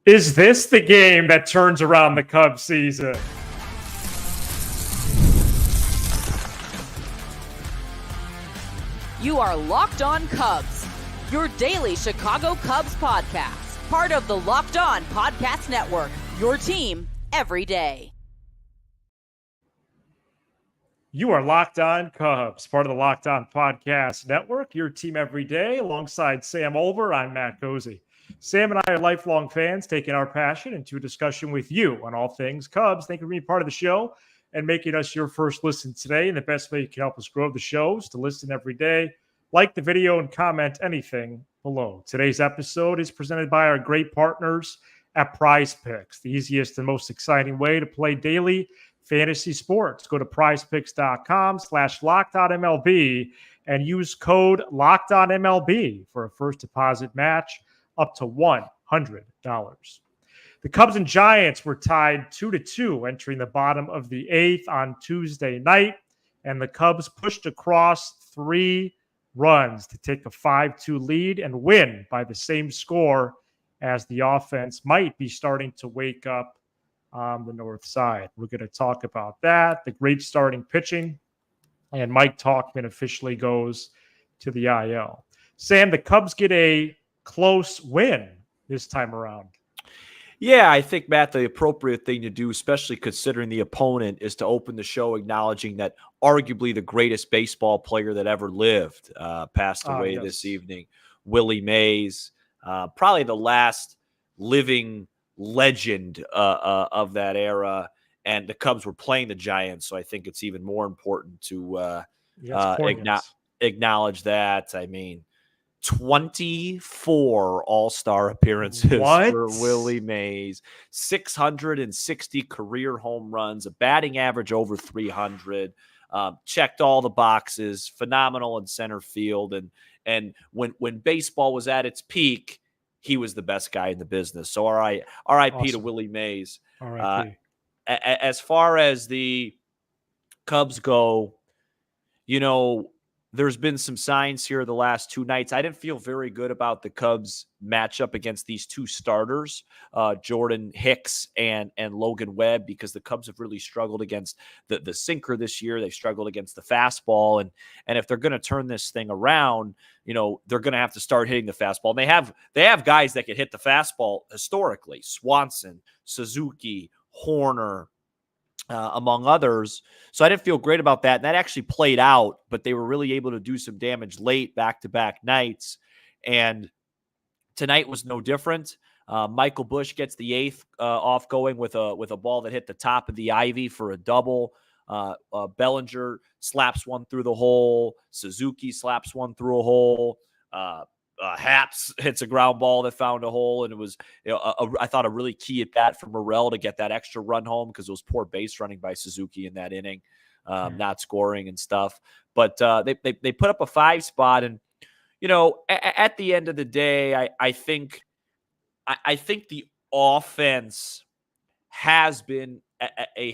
Is this the game that turns around the Cubs season? You are Locked On Cubs, your daily Chicago Cubs podcast, part of the Locked On Podcast Network, your team every day. You are Locked On Cubs, part of the Locked On Podcast Network, your team every day. Alongside Sam Olver, I'm Matt Cozy. Sam and I are lifelong fans, taking our passion into a discussion with you on all things Cubs. Thank you for being part of the show and making us your first listen today. And the best way you can help us grow the show is to listen every day, like the video, and comment anything below. Today's episode is presented by our great partners at Prize Picks, the easiest and most exciting way to play daily fantasy sports. Go to prizepicks.com/LockedOnMLB and use code LockedOnMLB for a first deposit match up to $100. The Cubs and Giants were tied 2-2 entering the bottom of the eighth on Tuesday night, and the Cubs pushed across 3 runs to take a 5-2 lead and win by the same score, as the offense might be starting to wake up on the north side. We're going to talk about that, the great starting pitching, and Mike Tauchman officially goes to the IL. Sam, the Cubs get a close win this time around. Yeah, I think, Matt, the appropriate thing to do, especially considering the opponent, is to open the show acknowledging that arguably the greatest baseball player that ever lived passed away this evening, Willie Mays, probably the last living legend of that era. And the Cubs were playing the Giants, so I think it's even more important to acknowledge that. I mean, 24 all-star appearances for Willie Mays, 660 career home runs, a batting average over 300, checked all the boxes, phenomenal in center field. And when baseball was at its peak, he was the best guy in the business. So RIP awesome. To Willie Mays. As far as the Cubs go, there's been some signs here the last 2 nights. I didn't feel very good about the Cubs matchup against these 2 starters, Jordan Hicks and Logan Webb, because the Cubs have really struggled against the sinker this year. They struggled against the fastball. And if they're going to turn this thing around, they're going to have to start hitting the fastball. And they have guys that can hit the fastball historically: Swanson, Suzuki, Horner, among others. So I didn't feel great about that. And that actually played out, but they were really able to do some damage late, back-to-back nights. And tonight was no different. Michael Busch gets the 8th off going with a ball that hit the top of the ivy for a double. Bellinger slaps one through the hole. Suzuki slaps one through a hole. Haps hits a ground ball that found a hole, and it was, I thought, a really key at bat for Morel to get that extra run home, because it was poor base running by Suzuki in that inning, not scoring and stuff. But they put up a 5 spot, and at the end of the day, I think the offense has been a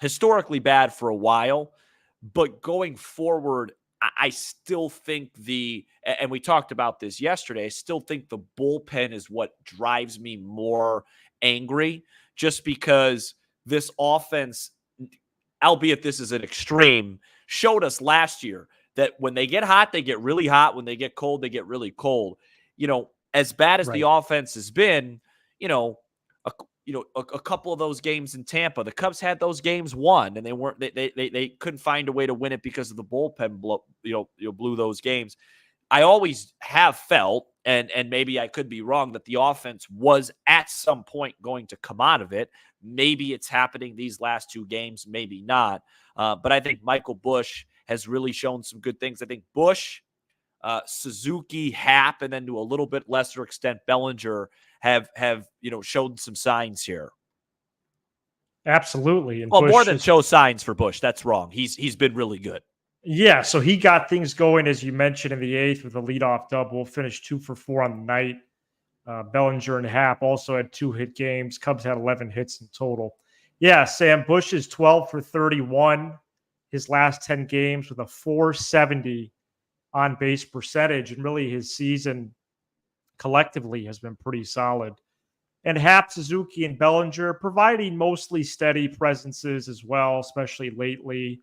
historically bad for a while, but going forward, I still think and we talked about this yesterday, I still think the bullpen is what drives me more angry, just because this offense, albeit this is an extreme, showed us last year that when they get hot, they get really hot. When they get cold, they get really cold. As bad as the offense has been, a couple of those games in Tampa, the Cubs had those games won, and they couldn't find a way to win it because of the bullpen blew those games. I always have felt, and maybe I could be wrong, that the offense was at some point going to come out of it. Maybe it's happening these last 2 games, maybe not. But I think Michael Busch has really shown some good things. I think Busch, Suzuki, Happ, and then to a little bit lesser extent Bellinger have shown some signs here. Absolutely. And more than show signs for Busch. That's wrong. He's been really good. Yeah, so he got things going, as you mentioned, in the 8th with a leadoff double, finished 2 for 4 on the night. Bellinger and Happ also had 2 hit games. Cubs had 11 hits in total. Yeah, Sam, Busch is 12 for 31 his last 10 games with a 470 on-base percentage, and really his season collectively has been pretty solid. And Happ, Suzuki, and Bellinger providing mostly steady presences as well, especially lately.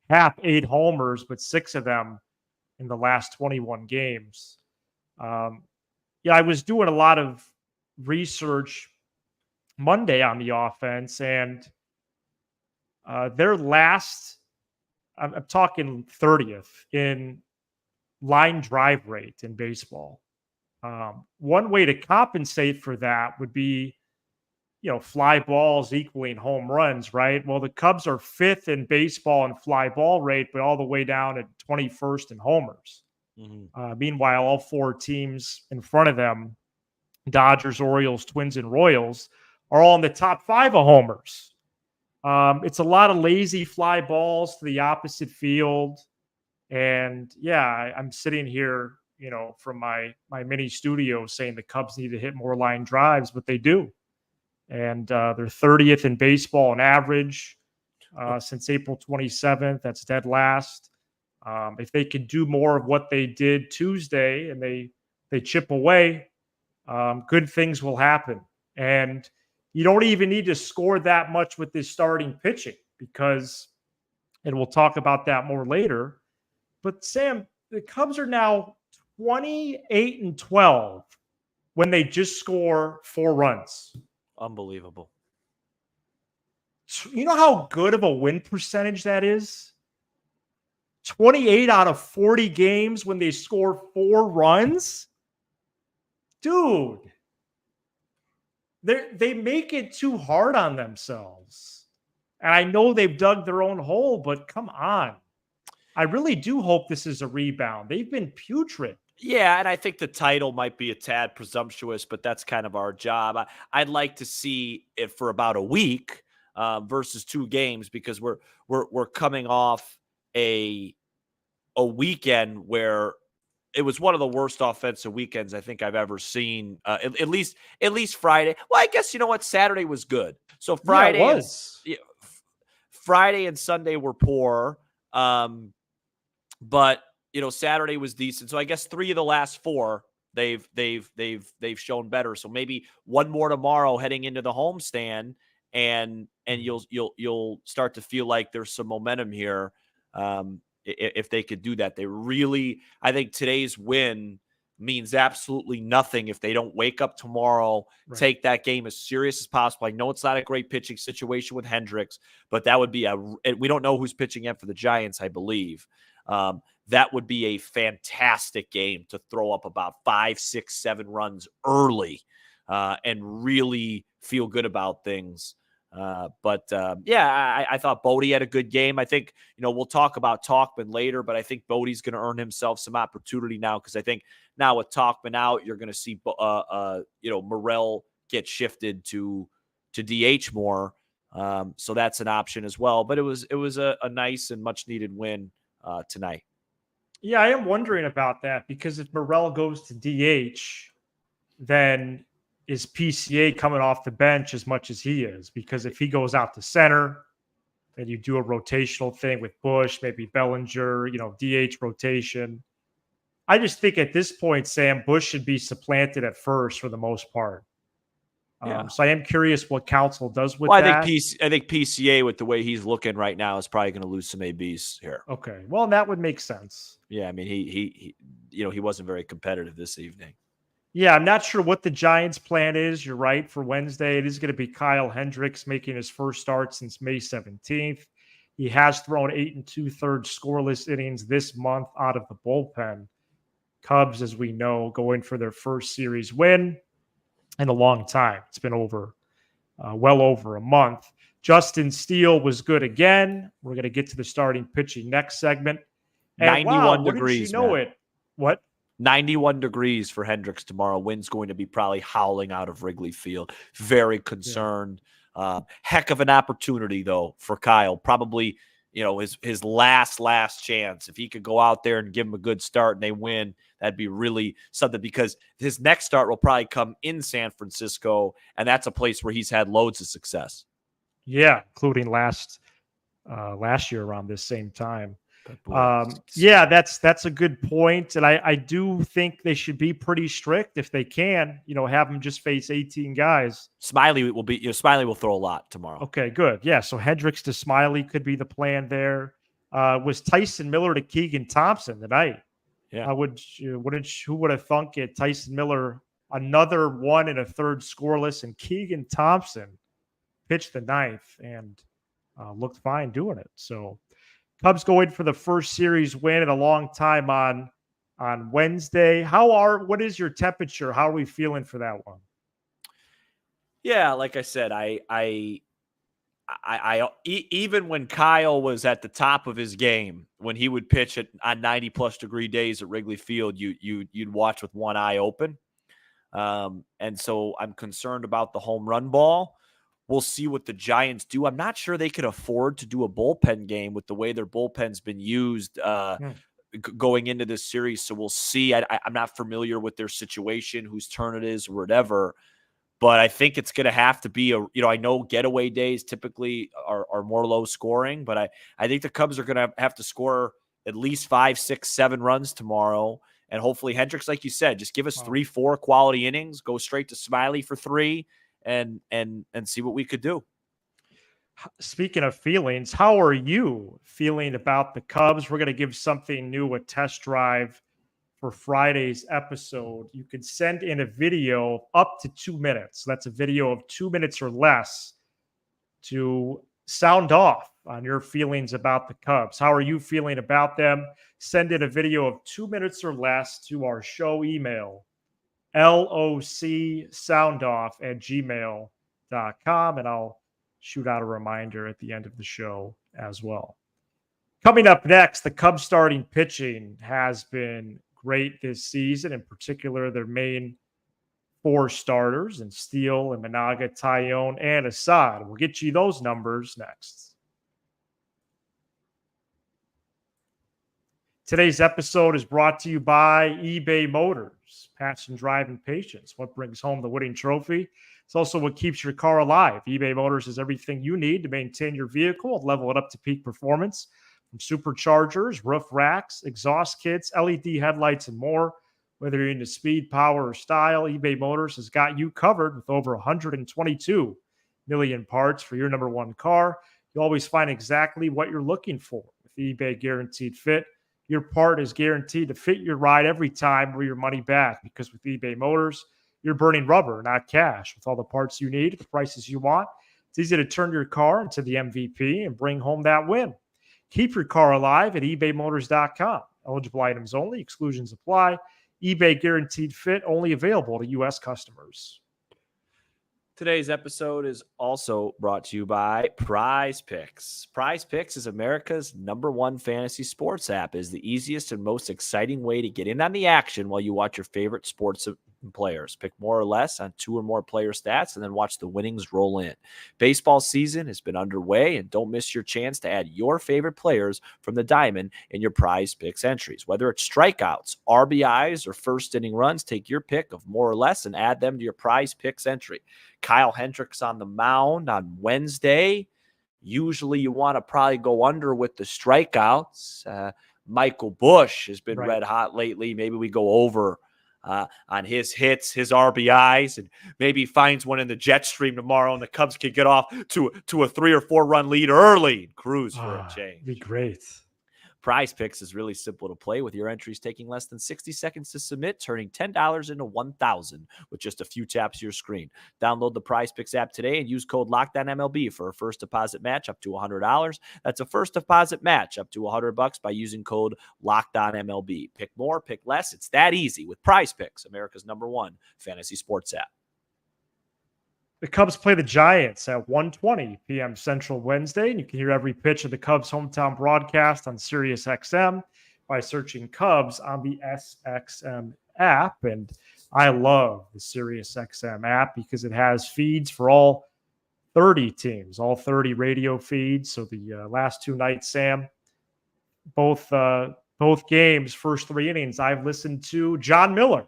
Happ 8 homers, but 6 of them in the last 21 games. I was doing a lot of research Monday on the offense, and their last, I'm talking 30th in line drive rate in baseball. One way to compensate for that would be, fly balls equaling home runs, right? Well, the Cubs are 5th in baseball in fly ball rate, but all the way down at 21st in homers. Meanwhile, all 4 teams in front of them, Dodgers, Orioles, Twins, and Royals, are all in the top 5 of homers. It's a lot of lazy fly balls to the opposite field. And I'm sitting here, from my mini studio saying the Cubs need to hit more line drives, but they do. And they're 30th in baseball on average since April 27th. That's dead last. If they could do more of what they did Tuesday and they chip away, good things will happen. And you don't even need to score that much with this starting pitching because, and we'll talk about that more later, but Sam, the Cubs are now 28-12 when they just score 4 runs. Unbelievable. You know how good of a win percentage that is? 28 out of 40 games when they score 4 runs? Dude, they make it too hard on themselves. And I know they've dug their own hole, but come on. I really do hope this is a rebound. They've been putrid. Yeah, and I think the title might be a tad presumptuous, but that's kind of our job. I'd like to see it for about a week versus 2 games because we're coming off a weekend where it was one of the worst offensive weekends I think I've ever seen. At least Friday. Well, I guess you know what, Saturday was good. So Friday was. Friday and Sunday were poor, but Saturday was decent. So I guess 3 of the last 4 they've shown better. So maybe one more tomorrow heading into the homestand, and you'll start to feel like there's some momentum here. If they could do that, I think today's win means absolutely nothing if they don't wake up tomorrow, take that game as serious as possible. I know it's not a great pitching situation with Hendricks, but that would be we don't know who's pitching yet for the Giants, I believe. That would be a fantastic game to throw up about 5, 6, 7 runs early and really feel good about things. I thought Bodie had a good game. I think, we'll talk about Tauchman later, but I think Bodie's going to earn himself some opportunity now because I think now with Tauchman out, you're going to see, Morel get shifted to DH more. So that's an option as well. But it was a nice and much needed win tonight. Yeah, I am wondering about that because if Morel goes to DH, then is PCA coming off the bench as much as he is? Because if he goes out to center, then you do a rotational thing with Bush, maybe Bellinger, DH rotation. I just think at this point, Sam, Bush should be supplanted at first for the most part. So I am curious what Counsell does with that. I think PCA with the way he's looking right now is probably going to lose some ABs here. Okay, well that would make sense. Yeah, I mean he wasn't very competitive this evening. Yeah, I'm not sure what the Giants' plan is. You're right. For Wednesday, it is going to be Kyle Hendricks making his first start since May 17th. He has thrown 8 2/3 scoreless innings this month out of the bullpen. Cubs, as we know, going for their first series win in a long time. It's been well over a month. Justin Steele was good again. We're going to get to the starting pitching next segment. And 91 degrees. What? 91 degrees for Hendricks tomorrow. Wind's going to be probably howling out of Wrigley Field. Very concerned. Yeah. Heck of an opportunity, though, for Kyle. Probably, his last chance. If he could go out there and give him a good start and they win, that'd be really something because his next start will probably come in San Francisco, and that's a place where he's had loads of success. Yeah, including last year around this same time. But boy, Yeah, that's a good point. And I do think they should be pretty strict if they can, have them just face 18 guys. Smiley will be, Smiley will throw a lot tomorrow. Okay, good. Yeah, so Hendricks to Smiley could be the plan there. Was Tyson Miller to Keegan Thompson tonight? Yeah. Who would have thunk it? Tyson Miller, another 1 1/3 scoreless, and Keegan Thompson pitched the ninth and looked fine doing it. So Cubs go in for the first series win in a long time on Wednesday. What is your temperature? How are we feeling for that one? Yeah, like I said, even when Kyle was at the top of his game, when he would pitch on 90+ degree days at Wrigley Field, you'd watch with one eye open. And so I'm concerned about the home run ball. We'll see what the Giants do. I'm not sure they could afford to do a bullpen game with the way their bullpen's been used going into this series. So we'll see. I'm not familiar with their situation, whose turn it is, or whatever. But I think it's going to have to be I know getaway days typically are more low scoring, but I think the Cubs are going to have to score at least 5, 6, 7 runs tomorrow. And hopefully Hendricks, like you said, just give us 3-4 quality innings, go straight to Smiley for 3 and see what we could do. Speaking of feelings, how are you feeling about the Cubs? We're going to give something new a test drive for Friday's episode. You can send in a video up to 2 minutes. That's a video of 2 minutes or less to sound off on your feelings about the Cubs. How are you feeling about them? Send in a video of 2 minutes or less to our show email, locsoundoff@gmail.com, and I'll shoot out a reminder at the end of the show as well. Coming up next, the Cubs starting pitching has been great this season, in particular their main 4 starters in Steele and Managa, Tyone, and Assad. We'll get you those numbers next. Today's episode is brought to you by eBay Motors. Passion, drive, and patience. What brings home the winning trophy? It's also what keeps your car alive. eBay Motors has everything you need to maintain your vehicle and level it up to peak performance. From superchargers, roof racks, exhaust kits, LED headlights, and more. Whether you're into speed, power, or style, eBay Motors has got you covered with over 122 million parts for your number one car. You always find exactly what you're looking for. With eBay Guaranteed Fit, your part is guaranteed to fit your ride every time or your money back, because with eBay Motors, you're burning rubber, not cash. With all the parts you need at the prices you want, it's easy to turn your car into the MVP and bring home that win. Keep your car alive at ebaymotors.com. Eligible items only. Exclusions apply. eBay Guaranteed Fit only available to U.S. customers. Today's episode is also brought to you by Prize Picks. Prize Picks is America's #1 fantasy sports app. It is the easiest and most exciting way to get in on the action while you watch your favorite sports players. Pick more or less on 2 or more player stats and then watch the winnings roll in. Baseball season has been underway, and don't miss your chance to add your favorite players from the diamond in your Prize Picks entries. Whether it's strikeouts, RBIs, or first inning runs, take your pick of more or less and add them to your Prize Picks entry. Kyle Hendricks on the mound on Wednesday. Usually you want to probably go under with the strikeouts. Michael Busch has been red hot lately. Maybe we go over on his hits, his RBIs, and maybe he finds one in the jet stream tomorrow, and the Cubs can get off to a 3 or 4 run lead early and cruise for a change. Be great. Prize Picks is really simple to play, with your entries taking less than 60 seconds to submit, turning $10 into $1,000 with just a few taps of your screen. Download the Prize Picks app today and use code LOCKEDONMLB for a first deposit match up to $100. That's a first deposit match up to $100 by using code LOCKEDONMLB. Pick more, pick less. It's that easy with Prize Picks, America's #1 fantasy sports app. The Cubs play the Giants at 1:20 p.m. Central Wednesday, and you can hear every pitch of the Cubs' hometown broadcast on Sirius XM by searching Cubs on the SXM app. And I love the Sirius XM app because it has feeds for all 30 teams, all 30 radio feeds. So the last 2 nights, Sam, both games, first 3 innings, I've listened to John Miller,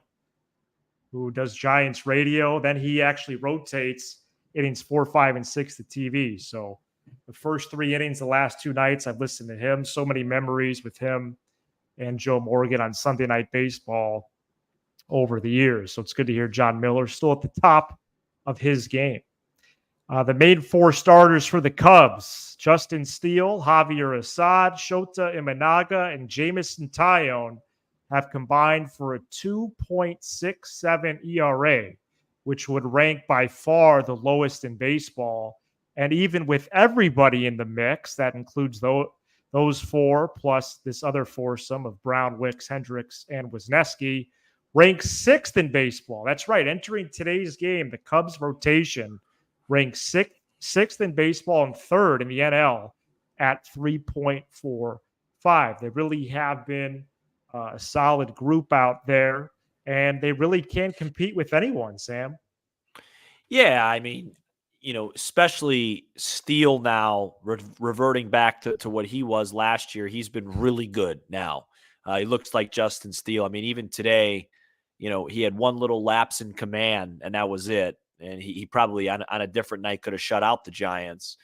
who does Giants radio. Then he actually rotates innings 4, 5, and 6 to TV. So The first 3 innings, the last 2 nights, I've listened to him. So many memories with him and Joe Morgan on Sunday Night Baseball over the years. So it's good to hear John Miller still at the top of his game. The main 4 starters for the Cubs, Justin Steele, Javier Assad, Shota Imanaga, and Jamison Tyone have combined for a 2.67 ERA, which would rank by far the lowest in baseball. And even with everybody in the mix, that includes those 4 plus this other foursome of Brown, Wicks, Hendricks, and Wisniewski, ranks 6th in baseball. That's right. Entering today's game, the Cubs rotation ranks 6th in baseball and 3rd in the NL at 3.45. They really have been a solid group out there, and they really can't compete with anyone, Sam. Yeah, I mean, especially Steele now reverting back to what he was last year. He's been really good now. He looks like Justin Steele. I mean, even today, he had one little lapse in command, and that was it. And he probably on a different night could have shut out the Giants.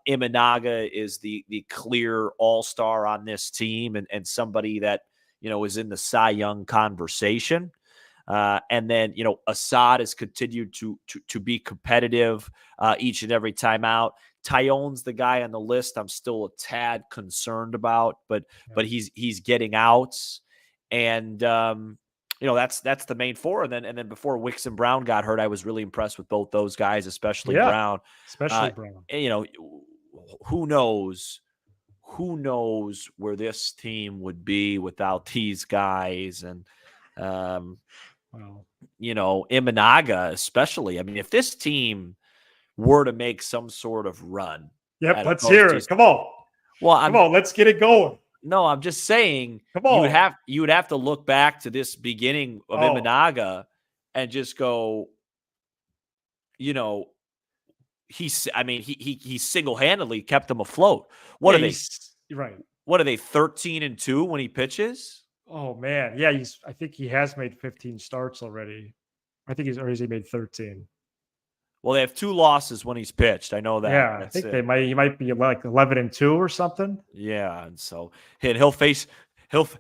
Imanaga is the clear all-star on this team and somebody that, is in the Cy Young conversation. And then, Assad has continued to be competitive each and every time out. Tyone's the guy on the list I'm still a tad concerned about, but he's getting outs. And, that's the main 4. And then before Wicks and Brown got hurt, I was really impressed with both those guys, especially Brown. Especially Brown. And, who knows where this team would be without these guys. And, Imanaga especially. I mean, if this team were to make some sort of run. Yep, let's hear it. Come on. Well, come on, let's get it going. No, I'm just saying. Come on. You would have to look back to this beginning of Imanaga and just go, he single-handedly kept them afloat. What are they? Right. What are they? 13-2 when he pitches? Oh man, yeah. I think he has made 15 starts already. I think he made 13. Well, they have 2 losses when he's pitched. I know that. Yeah, I think he might be like 11-2 or something. Yeah, and so he'll face the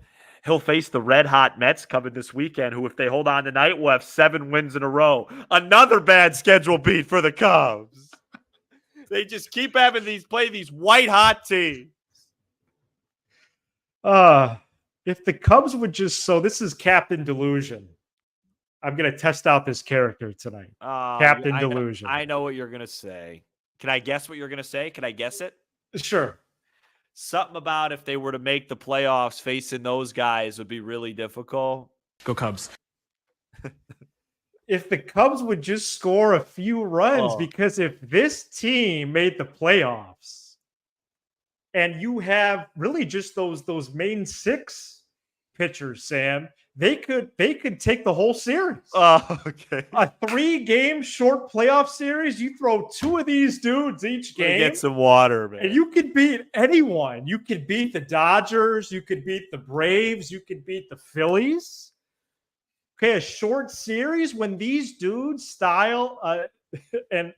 red hot Mets coming this weekend, who, if they hold on tonight, will have 7 wins in a row. Another bad schedule beat for the Cubs. They just keep having play these white hot teams. If the Cubs would this is Captain Delusion. I'm going to test out this character tonight. Captain Delusion. I know what you're going to say. Can I guess what you're going to say? Can I guess it? Sure. Something about if they were to make the playoffs, facing those guys would be really difficult. Go Cubs. If the Cubs would just score a few runs, because if this team made the playoffs and you have really just those main 6 pitchers, Sam, they could take the whole series. Oh, okay. A 3-game short playoff series, you throw 2 of these dudes each game. Get some water, man. And you could beat anyone. You could beat the Dodgers. You could beat the Braves. You could beat the Phillies. Okay, a short series when these dudes Steele, Assad, and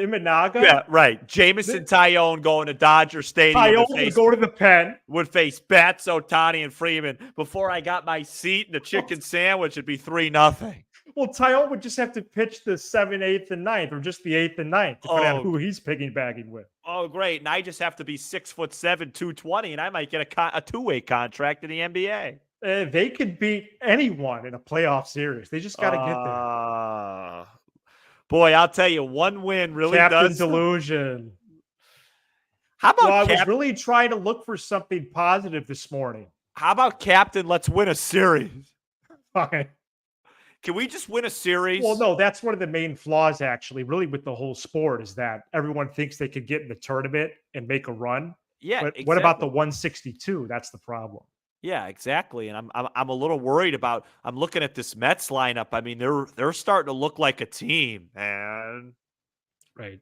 Imanaga. Yeah, right. Jamison Tyone going to Dodger Stadium. Tyone would go to the pen. Would face Betts, Ohtani, and Freeman. Before I got my seat and the chicken sandwich, it'd be 3-0. Well, Tyone would just have to pitch the 7th, 8th, and 9th, or just the 8th and 9th, depending on who he's piggybacking with. Oh, great. And I just have to be 6'7", 220, and I might get a 2-way contract in the NBA. They could beat anyone in a playoff series. They just got to get there. Boy, I'll tell you, one win really Captain does. Delusion. How about I was really trying to look for something positive this morning. How about Captain? Let's win a series. Fine. Can we just win a series? Well, no, that's one of the main flaws, actually, really, with the whole sport, is that everyone thinks they could get in the tournament and make a run. Yeah. But exactly. What about the 162? That's the problem. Yeah, exactly. And I'm a little worried about. I'm looking at this Mets lineup. I mean, they're starting to look like a team, man. Right.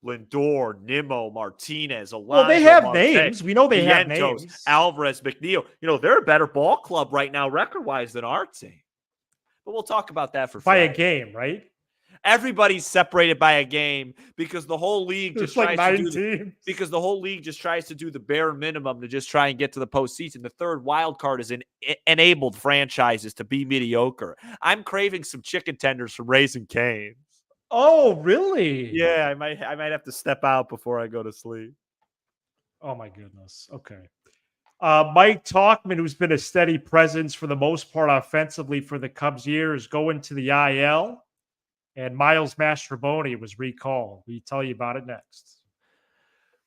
Lindor, Nimmo, Martinez, Alonso. Well, they have Marte, names. We know they have Vientos, names. Alvarez, McNeil. they're a better ball club right now, record-wise, than our team. But we'll talk about that for by Friday. a game, right? Everybody's separated by a game because the whole league just There's like tries to 9 do teams. because the whole league just tries to do the bare minimum to just try and get to the postseason. The third wild card is enabled franchises to be mediocre. I'm craving some chicken tenders from Raising Cane's. Oh, really? Yeah, I might have to step out before I go to sleep. Oh my goodness. Okay. Mike Talkman, who's been a steady presence for the most part offensively for the Cubs years, going to the IL, and Miles Mastrobuoni was recalled. We tell you about it next.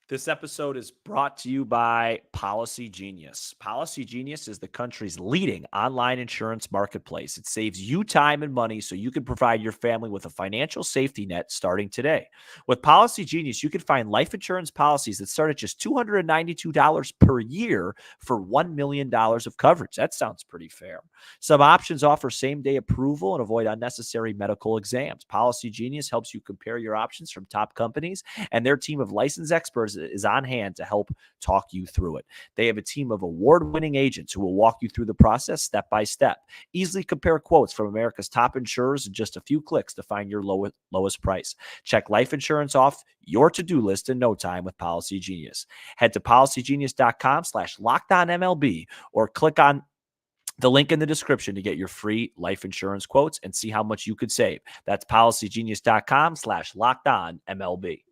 This episode is brought to you by Policy Genius. Policy Genius is the country's leading online insurance marketplace. It saves you time and money so you can provide your family with a financial safety net starting today. With Policy Genius, you can find life insurance policies that start at just $292 per year for $1 million of coverage. That sounds pretty fair. Some options offer same-day approval and avoid unnecessary medical exams. Policy Genius helps you compare your options from top companies, and their team of licensed experts is on hand to help talk you through it. They have a team of award-winning agents who will walk you through the process step by step. Easily compare quotes from America's top insurers in just a few clicks to find your lowest price. Check life insurance off your to-do list in no time with Policy Genius. Head to policygenius.com/lockedonmlb or click on the link in the description to get your free life insurance quotes and see how much you could save. That's policygenius.com/lockedonmlb.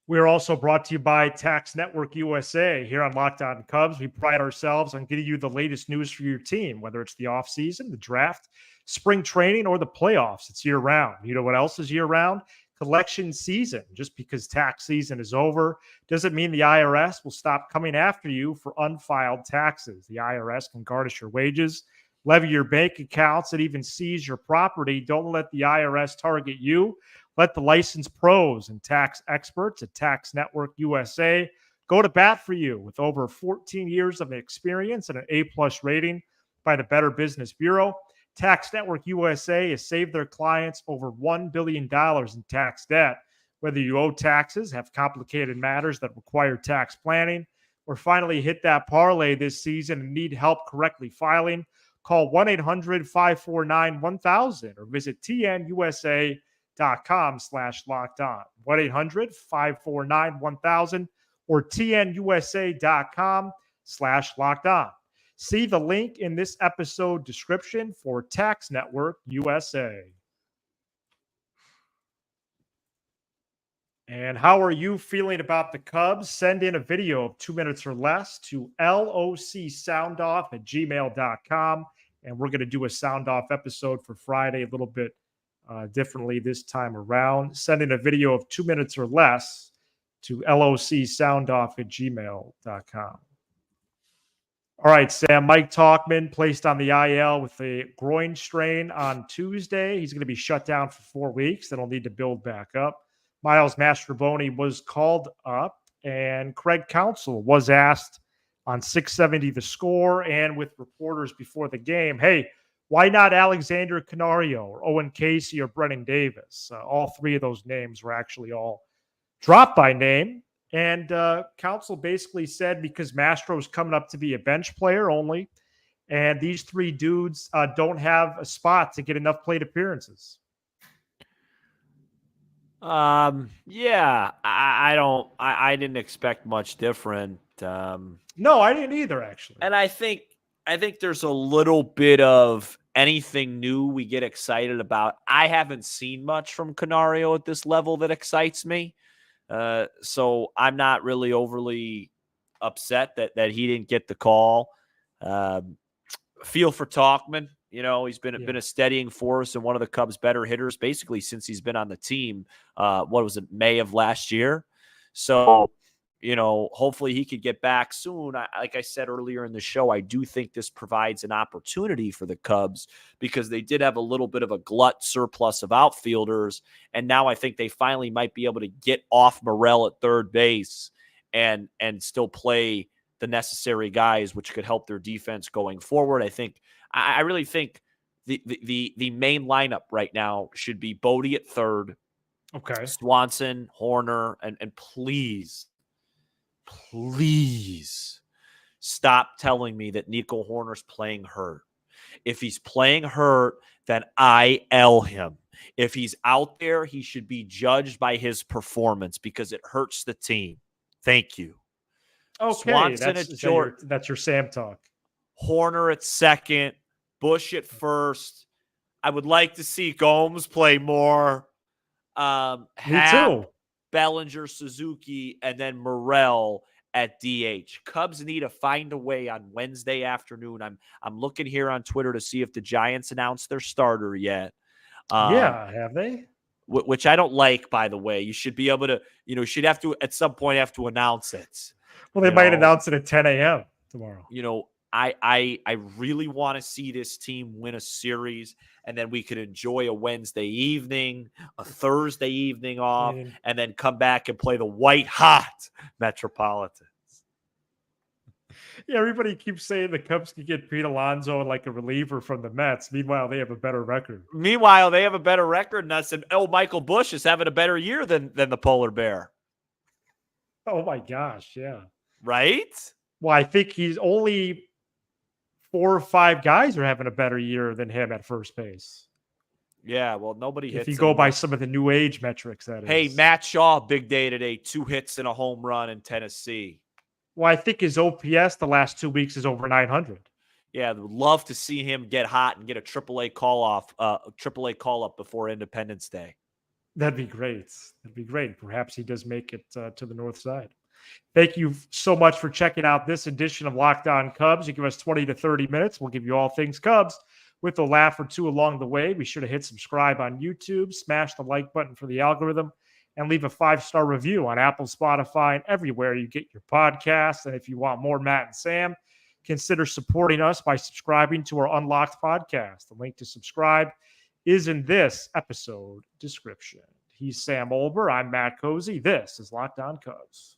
We are also brought to you by Tax Network USA. Here on Locked On Cubs, we pride ourselves on getting you the latest news for your team, whether it's the offseason, the draft, spring training, or the playoffs. It's year-round. You know what else is year-round? Collection season. Just because tax season is over doesn't mean the IRS will stop coming after you for unfiled taxes. The IRS can garnish your wages, levy your bank accounts, and even seize your property. Don't let the IRS target you. Let the licensed pros and tax experts at Tax Network USA go to bat for you. With over 14 years of experience and an A-plus rating by the Better Business Bureau, Tax Network USA has saved their clients over $1 billion in tax debt. Whether you owe taxes, have complicated matters that require tax planning, or finally hit that parlay this season and need help correctly filing, call 1-800-549-1000 or visit tnusa.com/locked on. 1-800-549-1000 or tnusa.com/locked on. See the link in this episode description for Tax Network USA. And how are you feeling about the Cubs? Send in a video of 2 minutes or less to locsoundoff@gmail.com. And we're going to do a sound off episode for Friday a little bit differently this time around. Send in a video of 2 minutes or less to locsoundoff@gmail.com. All right, Sam. Mike Talkman placed on the IL with a groin strain on Tuesday. He's going to be shut down for 4 weeks. Then he'll need to build back up. Miles Mastrobuoni was called up, and Craig Counsell was asked on 670 The Score and with reporters before the game, hey, why not Alexander Canario or Owen Casey or Brennan Davis? All three of those names were actually all dropped by name. And Counsell basically said because Mastro's coming up to be a bench player only, and these three dudes don't have a spot to get enough plate appearances. Yeah, I didn't expect much different. No, I didn't either, actually. And I think there's a little bit of anything new we get excited about. I haven't seen much from Canario at this level that excites me. So I'm not really overly upset that he didn't get the call. Feel for Talkman. You know, he's been a steadying force and one of the Cubs' better hitters basically since he's been on the team. What was it, May of last year? So, you know, hopefully he could get back soon. Like I said earlier in the show, I do think this provides an opportunity for the Cubs because they did have a little bit of a glut surplus of outfielders. And now I think they finally might be able to get off Morel at third base and still play the necessary guys, which could help their defense going forward. I really think the main lineup right now should be Bodie at third. Okay. Swanson, Horner, and please stop telling me that Nico Horner's playing hurt. If he's playing hurt, then I L him. If he's out there, he should be judged by his performance because it hurts the team. Thank you. Okay, Swanson at that's your Sam talk. Horner at second, Bush at first. I would like to see Gomes play more. Me too. Bellinger, Suzuki, and then Morrell at DH. Cubs need to find a way on Wednesday afternoon. I'm looking here on Twitter to see if the Giants announced their starter yet. Yeah, have they? Which I don't like, by the way. You should be able to, you should have to at some point have to announce it. Well, they might announce it at 10 a.m. tomorrow. I really want to see this team win a series, and then we could enjoy a Wednesday evening, a Thursday evening off, and then come back and play the white-hot Metropolitans. Yeah, everybody keeps saying the Cubs can get Pete Alonso like a reliever from the Mets. Meanwhile, they have a better record. And us, and Michael Bush is having a better year than the Polar Bear. Oh my gosh, yeah. Right? Well, I think he's only 4 or 5 guys are having a better year than him at first base. Yeah, well, nobody hits. If you go by some of the new age metrics, that is. Hey, Matt Shaw, big day today. 2 hits and a home run in Tennessee. Well, I think his OPS the last 2 weeks is over 900. Yeah, would love to see him get hot and get a AAA call up before Independence Day. That'd be great. Perhaps he does make it to the north side. Thank you so much for checking out this edition of Locked On Cubs. You give us 20 to 30 minutes. We'll give you all things Cubs with a laugh or two along the way. Be sure to hit subscribe on YouTube, smash the like button for the algorithm, and leave a 5-star review on Apple, Spotify, and everywhere you get your podcasts. And if you want more Matt and Sam, consider supporting us by subscribing to our Unlocked podcast. The link to subscribe is in this episode description. He's Sam Olber. I'm Matt Cozy. This is Locked On Cubs.